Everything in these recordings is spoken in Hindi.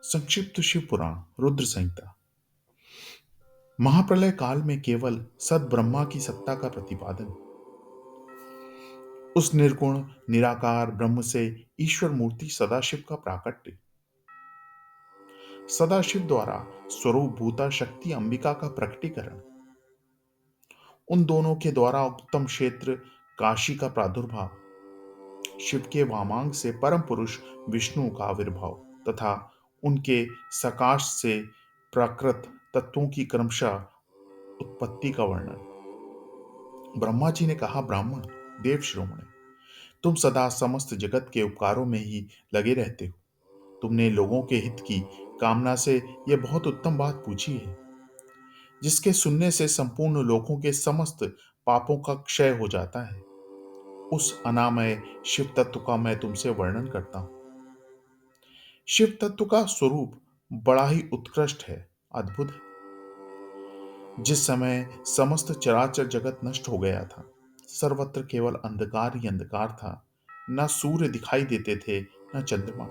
संक्षिप्त शिव पुराण रुद्र संहिता। महाप्रलय काल में केवल सद ब्रह्मा की सत्ता का प्रतिपादन, उस निर्गुण निराकार ब्रह्म से ईश्वर मूर्ति सदाशिव का प्राकट्य, सदाशिव द्वारा स्वरूप भूता शक्ति अंबिका का प्रकटीकरण, उन दोनों के द्वारा उत्तम क्षेत्र काशी का प्रादुर्भाव, शिव के वामांग से परम पुरुष विष्णु का आविर्भाव तथा उनके सकाश से प्राकृत तत्वों की क्रमशः उत्पत्ति का वर्णन। ब्रह्मा जी ने कहा, ब्राह्मण देव शिरोमणि, तुम सदा समस्त जगत के उपकारों में ही लगे रहते हो। तुमने लोगों के हित की कामना से यह बहुत उत्तम बात पूछी है, जिसके सुनने से संपूर्ण लोगों के समस्त पापों का क्षय हो जाता है। उस अनामय शिव तत्व का मैं तुमसे वर्णन करता हूं। शिव तत्व का स्वरूप बड़ा ही उत्कृष्ट है, अद्भुत है। जिस समय समस्त चराचर जगत नष्ट हो गया था, सर्वत्र केवल अंधकार ही अंधकार था। न सूर्य दिखाई देते थे, न चंद्रमा।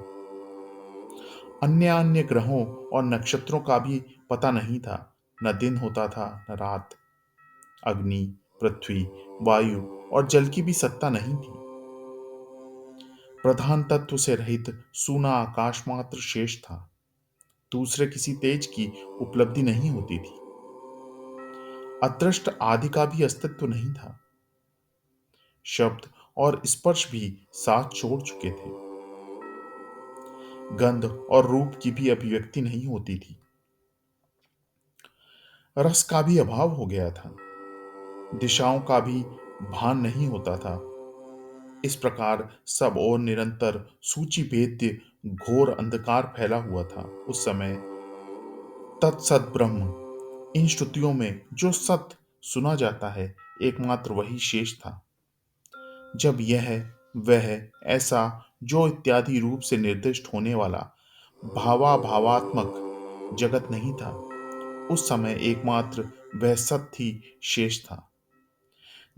अन्य अन्य ग्रहों और नक्षत्रों का भी पता नहीं था। न दिन होता था, न रात। अग्नि, पृथ्वी, वायु और जल की भी सत्ता नहीं थी। प्रधान तत्व से रहित सूना आकाश मात्र शेष था। दूसरे किसी तेज की उपलब्धि नहीं होती थी। अदृष्ट आदि का भी अस्तित्व नहीं था। शब्द और स्पर्श भी साथ छोड़ चुके थे। गंध और रूप की भी अभिव्यक्ति नहीं होती थी। रस का भी अभाव हो गया था। दिशाओं का भी भान नहीं होता था। इस प्रकार सब और निरंतर सूची भेद्य घोर अंधकार फैला हुआ था। उस समय तत्सत ब्रह्म, इन श्रुतियों में जो सत्य सुना जाता है, एकमात्र वही शेष था। जब यह वह ऐसा जो इत्यादि रूप से निर्दिष्ट होने वाला भावात्मक जगत नहीं था, उस समय एकमात्र वह सत्य ही शेष था,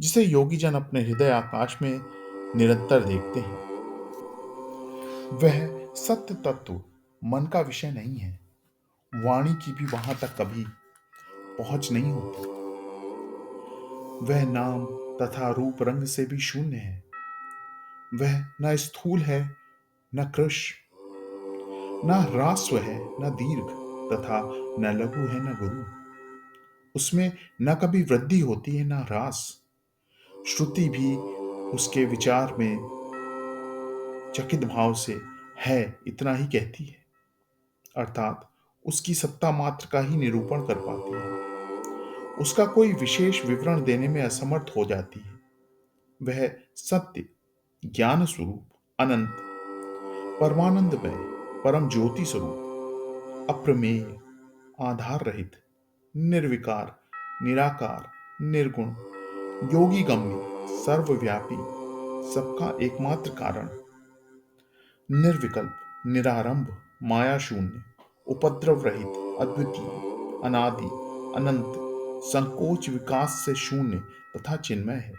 जिसे योगी जन अपने हृदय आकाश में निरंतर देखते हैं। वह सत्य तत्व मन का विषय नहीं है। वाणी की भी वहां तक कभी पहुंच नहीं होती। वह नाम तथा रूप रंग से भी शून्य है। वह न स्थूल है, न कृश, न ह्रास्व है, न दीर्घ तथा न लघु है, न गुरु। उसमें न कभी वृद्धि होती है, न ह्रास। श्रुति भी उसके विचार में चकित भाव से है इतना ही कहती है, अर्थात उसकी सत्ता मात्र का ही निरूपण कर पाती है। उसका कोई विशेष विवरण देने में असमर्थ हो जाती है। वह सत्य, ज्ञान स्वरूप, अनंत, परमानंदमय, परम ज्योति स्वरूप, अप्रमेय, आधार रहित, निर्विकार, निराकार, निर्गुण, योगी गम्य, सर्वव्यापी, सबका एकमात्र कारण, निर्विकल्प, निरारंभ, माया शून्य, उपद्रव रहित, अद्वितीय, अनादि, अनंत, संकोच विकास से शून्य तथा चिन्मय है।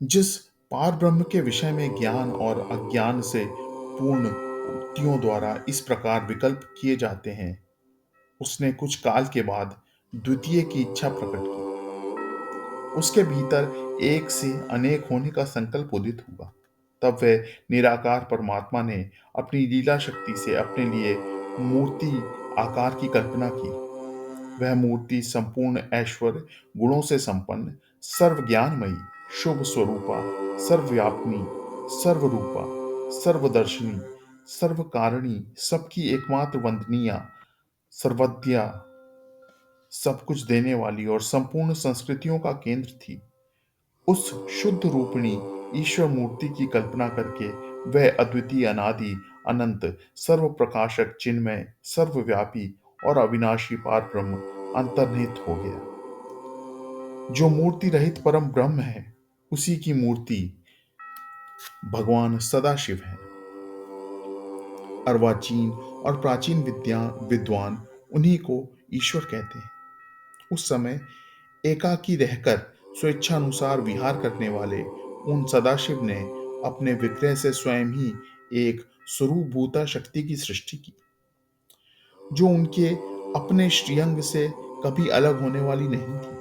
जिस पार ब्रह्म के विषय में ज्ञान और अज्ञान से पूर्ण उक्तियों द्वारा इस प्रकार विकल्प किए जाते हैं, उसने कुछ काल के बाद द्वितीय की इच्छा प्रकट की। उसके भीतर एक से अनेक होने का संकल्प उदित हुआ। तब वह निराकार परमात्मा ने अपनी लीला शक्ति से अपने लिए मूर्ति आकार की कल्पना की। वह मूर्ति संपूर्ण ऐश्वर्य गुणों से संपन्न, सर्व ज्ञानमयी, शुभ स्वरूपा, सर्वव्यापिनी, सर्वरूपा, सर्वदर्शनी, सर्वकारिणी, सबकी एकमात्र वंदनीया, सर्वज्ञा, सब कुछ देने वाली और संपूर्ण संस्कृतियों का केंद्र थी। उस शुद्ध रूपिणी ईश्वर मूर्ति की कल्पना करके वह अद्वितीय, अनादि, अनंत, सर्व प्रकाशक, चिन्मय, सर्वव्यापी और अविनाशी पार ब्रह्म अंतर्निहित हो गया। जो मूर्ति रहित परम ब्रह्म है, उसी की मूर्ति भगवान सदाशिव है। अर्वाचीन और प्राचीन विद्वान उन्हीं को ईश्वर कहते हैं। उस समय एकाकी रहकर स्वेच्छानुसार विहार करने वाले उन सदाशिव ने अपने विग्रह से स्वयं ही एक स्वरूपभूता शक्ति की सृष्टि की, जो उनके अपने श्रीअंग से कभी अलग होने वाली नहीं थी।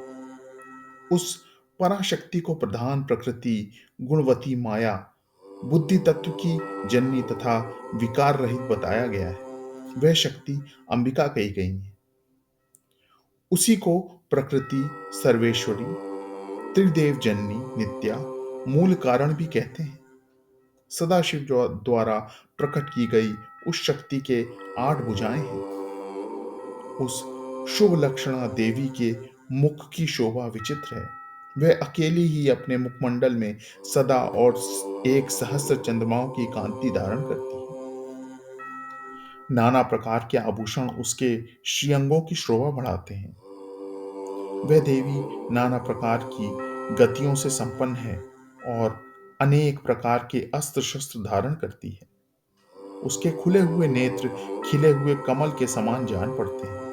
उस पराशक्ति को प्रधान प्रकृति, गुणवती माया, बुद्धि तत्व की जननी तथा विकार रहित बताया गया है। वह शक्ति अंबिका कही गई है। उसी को प्रकृति, सर्वेश्वरी, त्रिदेव जननी, नित्या, मूल कारण भी कहते हैं। सदाशिव द्वारा प्रकट की गई उस शक्ति के 8 भुजाएं हैं। उस शुभ लक्षणा देवी के मुख की शोभा विचित्र है। वह अकेली ही अपने मुखमंडल में सदा और एक सहस्र चंद्रमाओं की कांति धारण करती है। नाना प्रकार के आभूषण उसके श्रीअंगों की शोभा बढ़ाते हैं। वह देवी नाना प्रकार की गतियों से संपन्न है और अनेक प्रकार के अस्त्र शस्त्र धारण करती है। उसके खुले हुए नेत्र खिले हुए कमल के समान जान पड़ते हैं।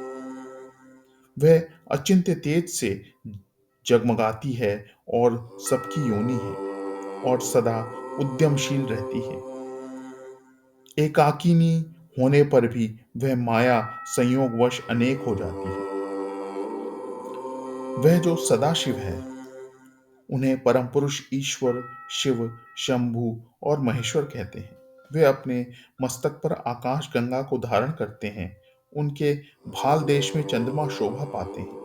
वह अचिंत्य तेज से जगमगाती है और सबकी योनि है और सदा उद्यमशील रहती है। एकाकिनी होने पर भी वह माया संयोगवश अनेक हो जाती है। वह जो सदाशिव है, उन्हें परम पुरुष ईश्वर, शिव, शंभु और महेश्वर कहते हैं। वे अपने मस्तक पर आकाश गंगा को धारण करते हैं। उनके भाल देश में चंद्रमा शोभा पाते हैं।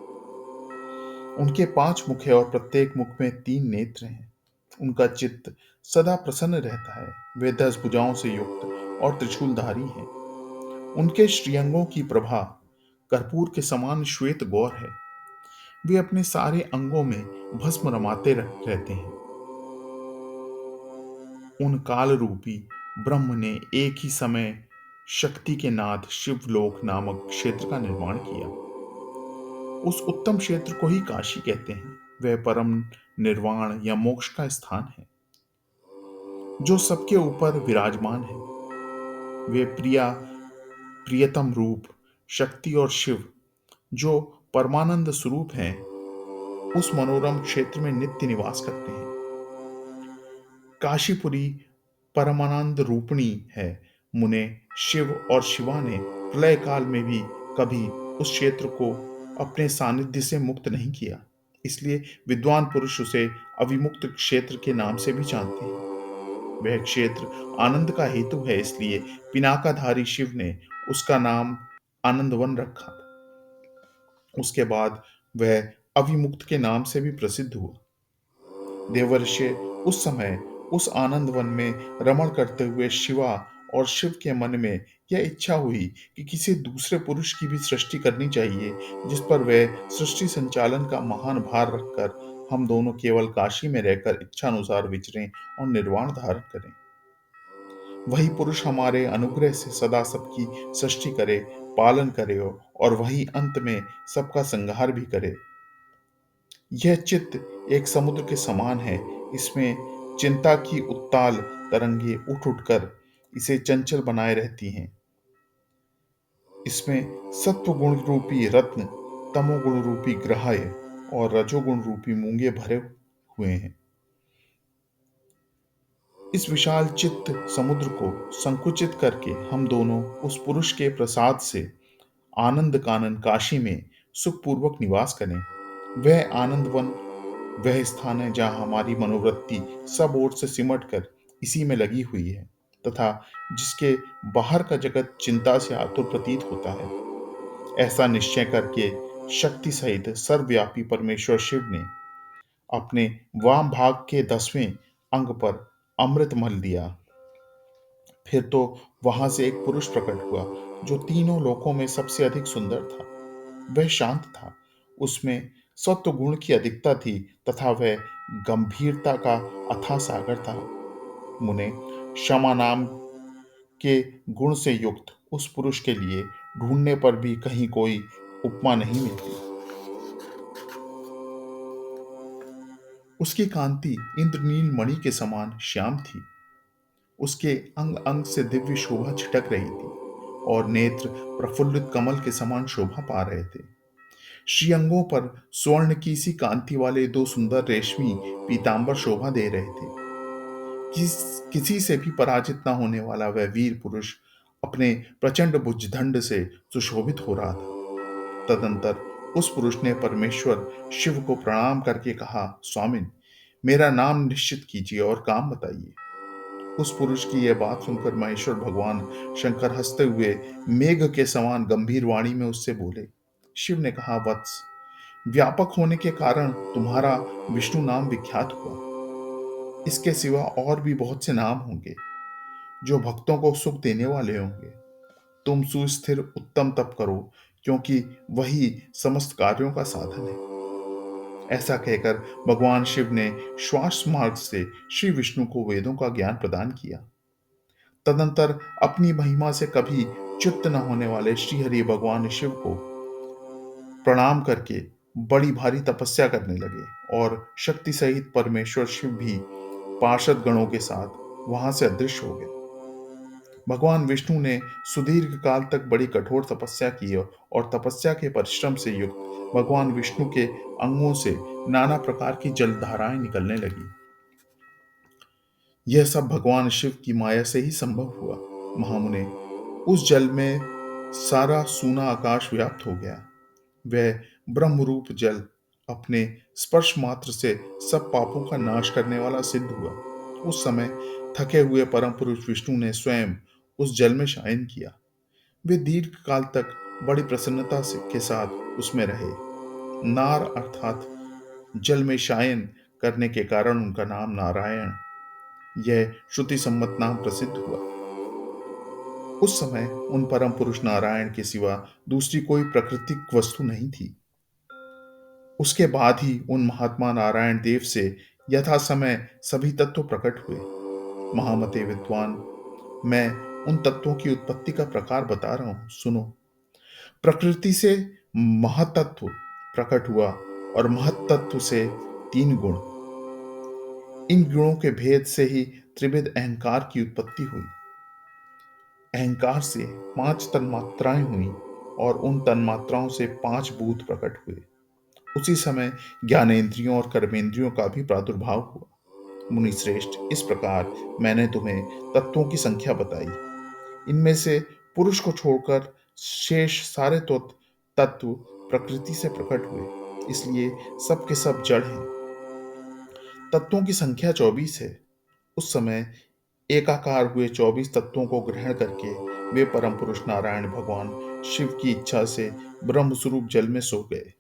उनके 5 मुख है और प्रत्येक मुख में 3 नेत्र हैं। उनका चित्त सदा प्रसन्न रहता है। वे 10 भुजाओं से युक्त और त्रिशूलधारी हैं। उनके श्रीअंगों की प्रभा कर्पूर के समान श्वेत गौर है। वे अपने सारे अंगों में भस्म रमाते रहते हैं। उन काल रूपी ब्रह्म ने एक ही समय शक्ति के नाथ शिवलोक नामक क्षेत्र का निर्माण किया। उस उत्तम क्षेत्र को ही काशी कहते हैं। वह परम निर्वाण या मोक्ष का स्थान है, जो सबके ऊपर विराजमान है। वे प्रियतम रूप, शक्ति और शिव, जो परमानंद स्वरूप हैं, उस मनोरम क्षेत्र में नित्य निवास करते हैं। काशीपुरी परमानंद रूपिणी है। मुने, शिव और शिवा ने प्रलय काल में भी कभी उस क्षेत्र को अपने सानिध्य से मुक्त नहीं किया। इसलिए विद्वान पुरुष उसे अविमुक्त क्षेत्र के नाम से भी जानते हैं। वह क्षेत्र आनंद का हेतु है, इसलिए पिनाकाधारी शिव ने उसका नाम आनंदवन रखा। उसके बाद वह अविमुक्त के नाम से भी प्रसिद्ध हुआ। देवर्षि उस समय उस आनंद वन में रमण करते हुए शिवा और शिव के मन में यह इच्छा हुई कि किसी दूसरे पुरुष की भी सृष्टि करनी चाहिए, जिस पर वह सृष्टि संचालन का महान भार रखकर हम दोनों केवल काशी में रहकर इच्छा अनुसार विचरें और निर्वाण धारण करें। वही पुरुष हमारे अनुग्रह से सदा सबकी सृष्टि करे, पालन करे और वही अंत में सबका संहार भी करे। यह चित्त एक समुद्र के समान है। इसमें चिंता की उत्ताल तरंगे उठ उठकर इसे चंचल बनाए रहती हैं। इसमें सत्व गुण रूपी रत्न, तमोगुण रूपी ग्रहाय और रजोगुण रूपी मूंगे भरे हुए हैं। इस विशाल चित्त समुद्र को संकुचित करके हम दोनों उस पुरुष के प्रसाद से आनंद कानन काशी में सुखपूर्वक निवास करें। वह आनंदवन वह स्थान है जहाँ हमारी मनोवृत्ति सब ओर से सिमट कर इसी में लगी हुई है तथा जिसके बाहर का जगत चिंता से आतुर प्रतीत होता है। ऐसा निश्चय करके शक्ति सहित सर्वव्यापी परमेश्वर शिव ने अपने वाम भाग के 10वें अंग पर अमृत मल दिया। फिर तो वहां से एक पुरुष प्रकट हुआ जो तीनों लोकों में सबसे अधिक सुंदर था। वह शांत था। उसमें सत्व गुण की अधिकता थी तथा वह गंभीरता का अथाह सागर था। मुने, क्षमा नाम के गुण से युक्त उस पुरुष के लिए ढूंढने पर भी कहीं कोई उपमा नहीं मिलती। उसकी कांति इंद्रनील मणि के समान श्याम थी। उसके अंग अंग से दिव्य शोभा छिटक रही थी और नेत्र प्रफुल्लित कमल के समान शोभा पा रहे थे। श्रीअंगों पर स्वर्ण की सी कांति वाले 2 सुंदर रेशमी पीतांबर शोभा दे रहे थे। किसी से भी पराजित न होने वाला वह वीर पुरुष अपने प्रचंड भुजदंड से सुशोभित हो रहा था। तदंतर उस पुरुष ने परमेश्वर शिव को प्रणाम करके कहा, स्वामिन, मेरा नाम निश्चित कीजिए और काम बताइए। उस पुरुष की यह बात सुनकर महेश्वर भगवान शंकर हंसते हुए मेघ के समान गंभीर वाणी में उससे बोले। शिव ने कहा, वत्स, व्यापक होने के कारण तुम्हारा विष्णु नाम विख्यात हुआ। इसके सिवा और भी बहुत से नाम होंगे जो भक्तों को सुख देने वाले होंगे। तुम सुस्थिर उत्तम तप करो, क्योंकि वही समस्त कार्यों का साधन है। ऐसा कहकर भगवान शिव ने श्वास मार्ग से श्री विष्णु को वेदों का ज्ञान प्रदान किया। तदंतर अपनी महिमा से कभी च्युत न होने वाले श्री हरि भगवान शिव को प्रणाम करके बड़ी भारी तपस्या करने लगे और शक्ति सहित परमेश्वर शिव भी पार्षद गणों के साथ वहां से अदृश्य हो गए। भगवान विष्णु ने सुदीर्घ काल तक बड़ी कठोर तपस्या की और तपस्या के परिश्रम से युक्त भगवान विष्णु के अंगों से नाना प्रकार की जलधाराएं निकलने लगी। यह सब भगवान शिव की माया से ही संभव हुआ। महामुने, उस जल में सारा सूना आकाश व्याप्त हो गया। वह ब्रह्मरूप जल अपने स्पर्श मात्र से सब पापों का नाश करने वाला सिद्ध हुआ। उस समय थके हुए परम पुरुष विष्णु ने स्वयं उस जल में शयन किया। वे दीर्घ काल तक बड़ी प्रसन्नता के साथ उसमें रहे। नार अर्थात जल में शयन करने के कारण उनका नाम नारायण, यह श्रुति सम्मत नाम प्रसिद्ध हुआ। उस समय उन परम पुरुष नारायण के सिवा दूसरी कोई प्राकृतिक वस्तु नहीं थी। उसके बाद ही उन महात्मा नारायण देव से यथा समय सभी तत्व प्रकट हुए। महामते विद्वान, मैं उन तत्वों की उत्पत्ति का प्रकार बता रहा हूं, सुनो। प्रकृति से महतत्व प्रकट हुआ और महतत्व से 3 गुण। इन गुणों के भेद से ही त्रिविध अहंकार की उत्पत्ति हुई। अहंकार से 5 तन्मात्राएं हुई और उन तन्मात्राओं से 5 भूत प्रकट हुए। उसी समय ज्ञानेंद्रियों और कर्मेंद्रियों का भी प्रादुर्भाव हुआ। मुनि श्रेष्ठ, इस प्रकार मैंने तुम्हें तत्वों की संख्या बताई। इनमें से पुरुष को छोड़कर शेष सारे तत्व प्रकृति से प्रकट हुए, इसलिए सब के सब जड़ हैं। तत्वों की संख्या 24 है। उस समय एकाकार हुए 24 तत्वों को ग्रहण करके वे परम पुरुष नारायण भगवान शिव की इच्छा से ब्रह्म स्वरूप जल में सो गए।